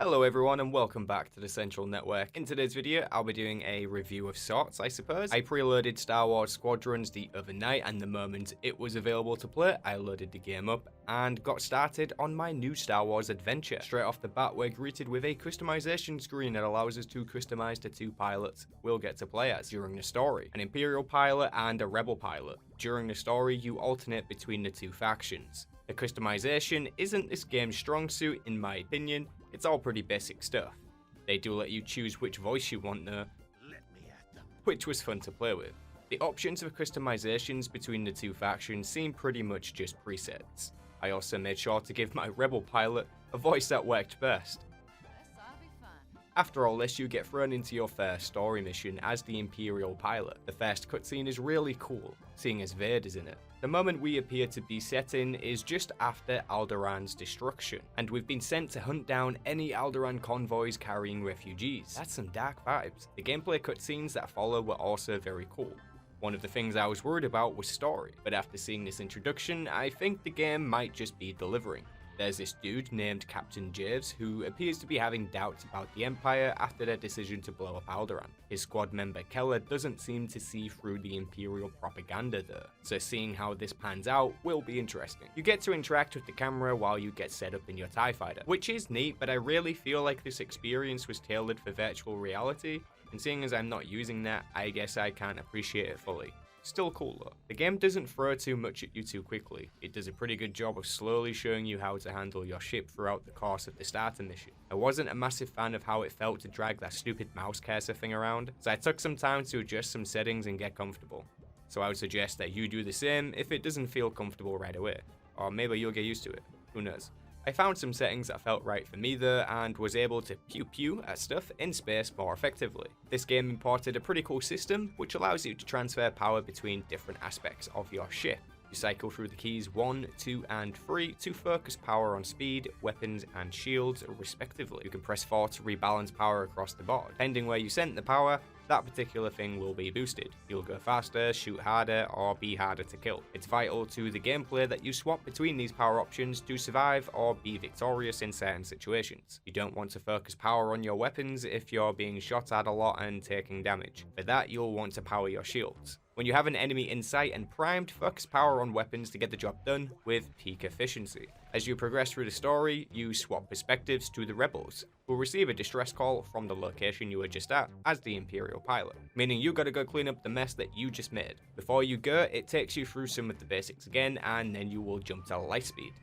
Hello everyone and welcome back to the Central Network. In today's video, I'll be doing a review of sorts, I suppose. I preloaded Star Wars Squadrons the other night, and the moment it was available to play, I loaded the game up and got started on my new Star Wars adventure. Straight off the bat, we're greeted with a customization screen that allows us to customize the two pilots we'll get to play as during the story, an Imperial pilot and a Rebel pilot. During the story, you alternate between the two factions. The customization isn't this game's strong suit in my opinion. It's all pretty basic stuff. They do let you choose which voice you want though, which was fun to play with. The options for customizations between the two factions seem pretty much just presets. I also made sure to give my Rebel pilot a voice that worked best. After all this, you get thrown into your first story mission as the Imperial pilot. The first cutscene is really cool, seeing as Vader's in it. The moment we appear to be set in is just after Alderaan's destruction, and we've been sent to hunt down any Alderaan convoys carrying refugees. That's some dark vibes. The gameplay cutscenes that follow were also very cool. One of the things I was worried about was story, but after seeing this introduction, I think the game might just be delivering. There's this dude named Captain Javes who appears to be having doubts about the Empire after their decision to blow up Alderaan. His squad member Keller doesn't seem to see through the Imperial propaganda though, so seeing how this pans out will be interesting. You get to interact with the camera while you get set up in your TIE fighter, which is neat, but I really feel like this experience was tailored for virtual reality, and seeing as I'm not using that, I guess I can't appreciate it fully. Still cool though. The game doesn't throw too much at you too quickly. It does a pretty good job of slowly showing you how to handle your ship throughout the course of the starter mission. I wasn't a massive fan of how it felt to drag that stupid mouse cursor thing around, so I took some time to adjust some settings and get comfortable. So I would suggest that you do the same if it doesn't feel comfortable right away. Or maybe you'll get used to it, who knows. I found some settings that felt right for me though, and was able to pew pew at stuff in space more effectively. This game imported a pretty cool system, which allows you to transfer power between different aspects of your ship. You cycle through the keys 1, 2, and 3 to focus power on speed, weapons, and shields respectively. You can press 4 to rebalance power across the board. Depending where you sent the power, that particular thing will be boosted. You'll go faster, shoot harder, or be harder to kill. It's vital to the gameplay that you swap between these power options to survive or be victorious in certain situations. You don't want to focus power on your weapons if you're being shot at a lot and taking damage. For that, you'll want to power your shields. When you have an enemy in sight and primed, focus power on weapons to get the job done with peak efficiency. As you progress through the story, you swap perspectives to the rebels, who will receive a distress call from the location you were just at as the Imperial pilot, meaning you gotta go clean up the mess that you just made. Before you go, it takes you through some of the basics again, and then you will jump to light speed.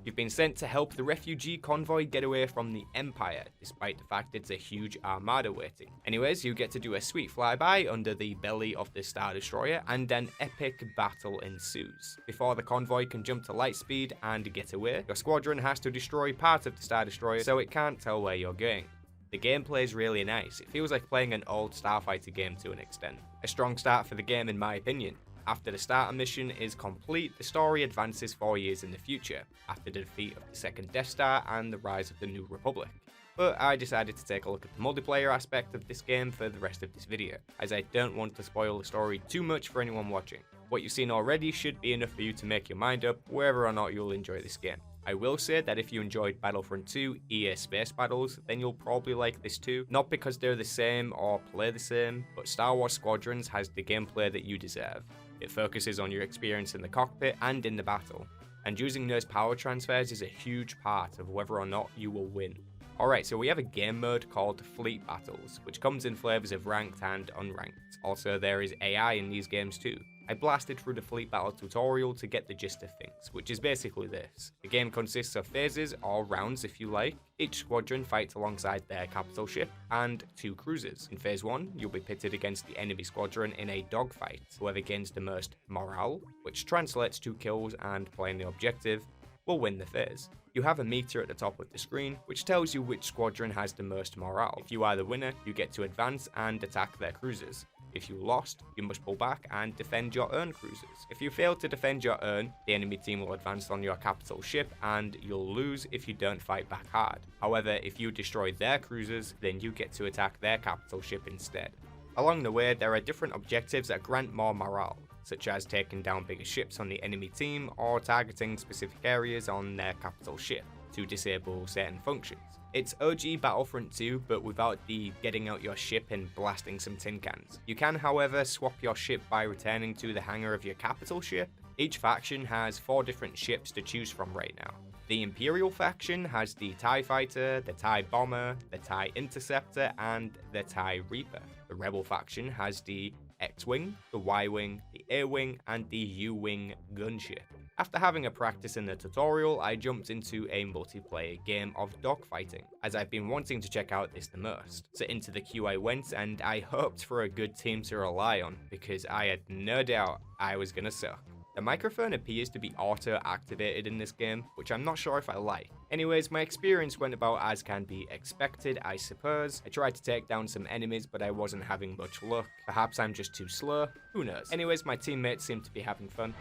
You've been sent to help the refugee convoy get away from the Empire, despite the fact it's a huge armada waiting. Anyways, you get to do a sweet flyby under the belly of the Star Destroyer, and an epic battle ensues. Before the convoy can jump to light speed and get away, your squadron has to destroy part of the Star Destroyer so it can't tell where you're going. The gameplay is really nice. It feels like playing an old Starfighter game to an extent. A strong start for the game in my opinion. After the starter mission is complete, the story advances 4 years in the future, after the defeat of the second Death Star and the rise of the New Republic. But I decided to take a look at the multiplayer aspect of this game for the rest of this video, as I don't want to spoil the story too much for anyone watching. What you've seen already should be enough for you to make your mind up whether or not you'll enjoy this game. I will say that if you enjoyed Battlefront 2 EA Space Battles, then you'll probably like this too. Not because they're the same or play the same, but Star Wars Squadrons has the gameplay that you deserve. It focuses on your experience in the cockpit and in the battle, and using those power transfers is a huge part of whether or not you will win. Alright, so we have a game mode called Fleet Battles, which comes in flavours of ranked and unranked. Also, there is AI in these games too. I blasted through the Fleet Battle tutorial to get the gist of things, which is basically this. The game consists of phases, or rounds if you like. Each squadron fights alongside their capital ship, and 2 cruisers. In phase 1, you'll be pitted against the enemy squadron in a dogfight. Whoever gains the most morale, which translates to kills and playing the objective, will win the phase. You have a meter at the top of the screen, which tells you which squadron has the most morale. If you are the winner, you get to advance and attack their cruisers. If you lost, you must pull back and defend your own cruisers. If you fail to defend your own, the enemy team will advance on your capital ship, and you'll lose if you don't fight back hard. However, if you destroy their cruisers, then you get to attack their capital ship instead. Along the way, there are different objectives that grant more morale, such as taking down bigger ships on the enemy team or targeting specific areas on their capital ship to disable certain functions. It's OG Battlefront 2, but without the getting out your ship and blasting some tin cans. You can, however, swap your ship by returning to the hangar of your capital ship. Each faction has 4 different ships to choose from right now. The Imperial faction has the TIE Fighter, the TIE Bomber, the TIE Interceptor, and the TIE Reaper. The Rebel faction has the X-Wing, the Y-Wing, the A-Wing, and the U-Wing gunship. After having a practice in the tutorial, I jumped into a multiplayer game of dogfighting, as I've been wanting to check out this the most. So into the queue I went, and I hoped for a good team to rely on, because I had no doubt I was gonna suck. The microphone appears to be auto-activated in this game, which I'm not sure if I like. Anyways, my experience went about as can be expected, I suppose. I tried to take down some enemies, but I wasn't having much luck. Perhaps I'm just too slow, who knows. Anyways, my teammates seemed to be having fun.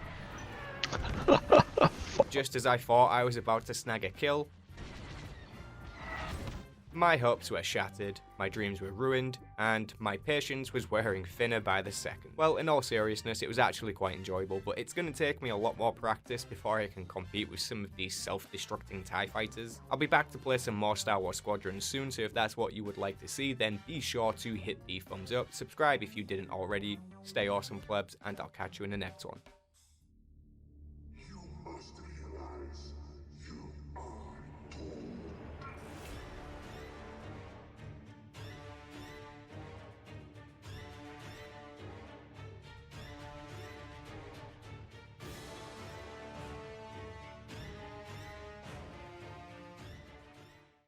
Just as I thought I was about to snag a kill, my hopes were shattered, my dreams were ruined, and my patience was wearing thinner by the second. Well, in all seriousness, it was actually quite enjoyable, but it's going to take me a lot more practice before I can compete with some of these self-destructing TIE fighters. I'll be back to play some more Star Wars Squadrons soon, so if that's what you would like to see, then be sure to hit the thumbs up, subscribe if you didn't already, stay awesome plebs, and I'll catch you in the next one.